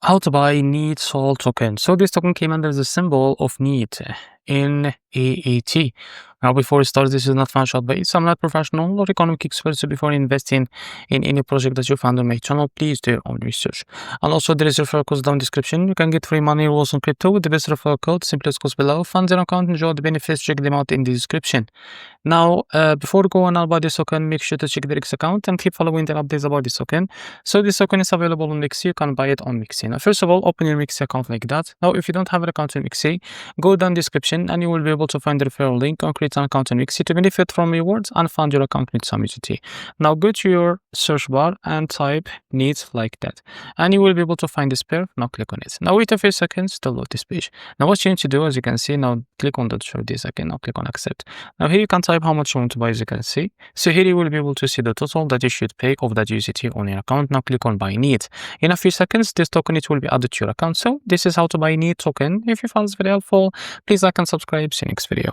How to buy NEET SOL token. So this token came under the symbol of NEET, NEET. Now, before we start, this is not financial advice. I'm not professional or economic expert, so before investing in any project that you found on my channel, please do your own research. And also, there is referral codes down in the description. You can get free money rules on crypto with the best referral code. Simply goes below. Fund your account, enjoy the benefits. Check them out in the description. Now, before going on about this token, make sure to check the X account and keep following the updates about this token. So this token is available on MEXC. You can buy it on MEXC. Now, first of all, open your MEXC account like that. Now, if you don't have an account in MEXC, go down the description and you will be able to find the referral link or create an account in MEXC to benefit from rewards and fund your account with some USDT. Now, go to your search bar and type NEET like that, and you will be able to find this pair. Now, click on it. Now, wait a few seconds to load this page. Now, what you need to do, as you can see, now click on the show this again. Now, click on accept. Now, here you can type how much you want to buy, as you can see. So here you will be able to see the total that you should pay of that USDT on your account. Now, click on buy NEET. In a few seconds, this token it will be added to your account. So this is how to buy NEET token. If you found this video helpful, please like and subscribe. See you next video.